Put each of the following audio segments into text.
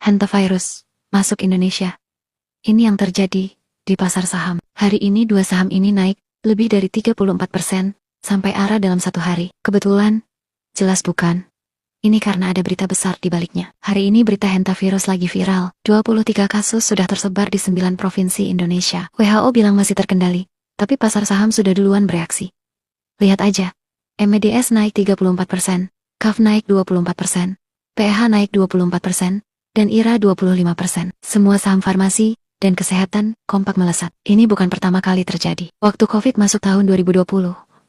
Hantavirus masuk Indonesia. Ini yang terjadi di pasar saham. Hari ini dua saham ini naik lebih dari 34% sampai arah dalam satu hari. Kebetulan? Jelas bukan. Ini karena ada berita besar di baliknya. Hari ini berita hantavirus lagi viral. 23 kasus sudah tersebar di 9 provinsi Indonesia. WHO bilang masih terkendali, tapi pasar saham sudah duluan bereaksi. Lihat aja. MDS naik 34%, KAF naik 24%, PH naik 24%, dan IRA 25%. Semua saham farmasi dan kesehatan kompak melesat. Ini bukan pertama kali terjadi. Waktu COVID masuk tahun 2020,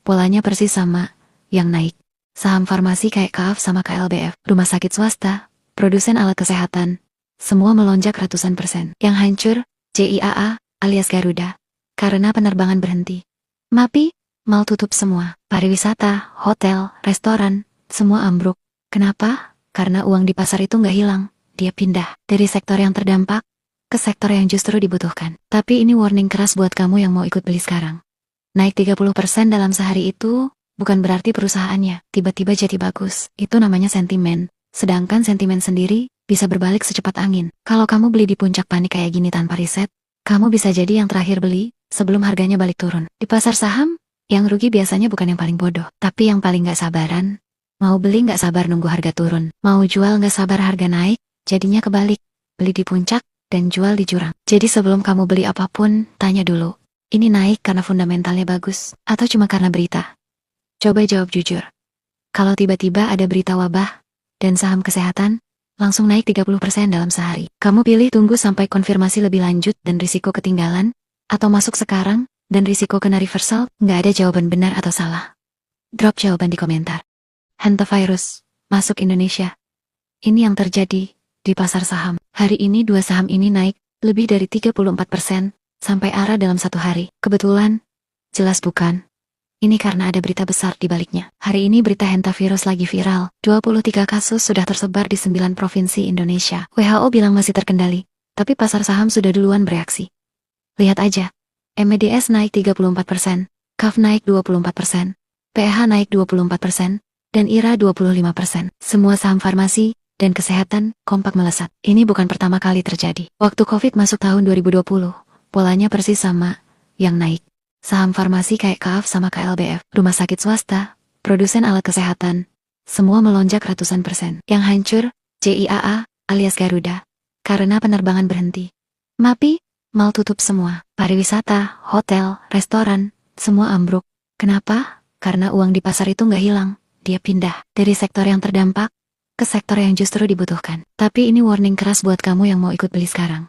polanya persis sama yang naik. Saham farmasi kayak KAF sama KLBF, rumah sakit swasta, produsen alat kesehatan, semua melonjak ratusan persen. Yang hancur, JIAA alias Garuda, karena penerbangan berhenti. MAPI, mal tutup semua. Pariwisata, hotel, restoran, semua ambruk. Kenapa? Karena uang di pasar itu nggak hilang. Dia pindah dari sektor yang terdampak ke sektor yang justru dibutuhkan. Tapi ini warning keras buat kamu yang mau ikut beli sekarang. Naik 30% dalam sehari itu bukan berarti perusahaannya tiba-tiba jadi bagus. Itu namanya sentimen. Sedangkan sentimen sendiri bisa berbalik secepat angin. Kalau kamu beli di puncak panik kayak gini tanpa riset, kamu bisa jadi yang terakhir beli sebelum harganya balik turun. Di pasar saham, yang rugi biasanya bukan yang paling bodoh, tapi yang paling gak sabaran. Mau beli gak sabar nunggu harga turun. Mau jual gak sabar harga naik. Jadinya kebalik, beli di puncak, dan jual di jurang. Jadi sebelum kamu beli apapun, tanya dulu, ini naik karena fundamentalnya bagus, atau cuma karena berita? Coba jawab jujur. Kalau tiba-tiba ada berita wabah, dan saham kesehatan, langsung naik 30% dalam sehari. Kamu pilih tunggu sampai konfirmasi lebih lanjut dan risiko ketinggalan, atau masuk sekarang, dan risiko kena reversal, nggak ada jawaban benar atau salah. Drop jawaban di komentar. Hantavirus masuk Indonesia. Ini yang terjadi di pasar saham. Hari ini dua saham ini naik lebih dari 34% sampai arah dalam satu hari. Kebetulan? Jelas bukan. Ini karena ada berita besar di baliknya. Hari ini berita hantavirus lagi viral. 23 kasus sudah tersebar di 9 provinsi Indonesia. WHO bilang masih terkendali, tapi pasar saham sudah duluan bereaksi. Lihat aja. MDS naik 34%, KAF naik 24%, PH naik 24%, dan IRA 25%. Semua saham farmasi dan kesehatan kompak melesat. Ini bukan pertama kali terjadi. Waktu COVID masuk tahun 2020, polanya persis sama yang naik. Saham farmasi kayak KAF sama KLBF, rumah sakit swasta, produsen alat kesehatan, semua melonjak ratusan persen. Yang hancur, JIAA alias Garuda, karena penerbangan berhenti. MAPI, mal tutup semua. Pariwisata, hotel, restoran, semua ambruk. Kenapa? Karena uang di pasar itu nggak hilang. Dia pindah dari sektor yang terdampak ke sektor yang justru dibutuhkan. Tapi ini warning keras buat kamu yang mau ikut beli sekarang.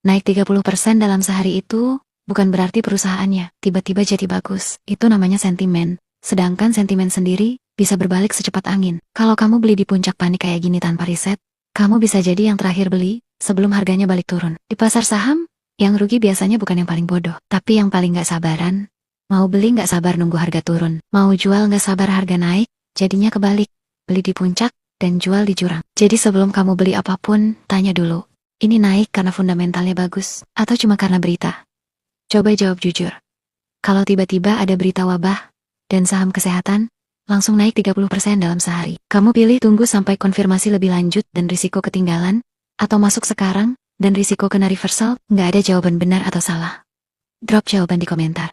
Naik 30% dalam sehari itu bukan berarti perusahaannya tiba-tiba jadi bagus. Itu namanya sentimen. Sedangkan sentimen sendiri bisa berbalik secepat angin. Kalau kamu beli di puncak panik kayak gini tanpa riset, kamu bisa jadi yang terakhir beli sebelum harganya balik turun. Di pasar saham, yang rugi biasanya bukan yang paling bodoh, tapi yang paling gak sabaran. Mau beli gak sabar nunggu harga turun. Mau jual gak sabar harga naik, jadinya kebalik. Beli di puncak, dan jual di jurang. Jadi sebelum kamu beli apapun, tanya dulu, ini naik karena fundamentalnya bagus, atau cuma karena berita? Coba jawab jujur. Kalau tiba-tiba ada berita wabah, dan saham kesehatan, langsung naik 30% dalam sehari. Kamu pilih tunggu sampai konfirmasi lebih lanjut dan risiko ketinggalan, atau masuk sekarang, dan risiko kena reversal, nggak ada jawaban benar atau salah. Drop jawaban di komentar.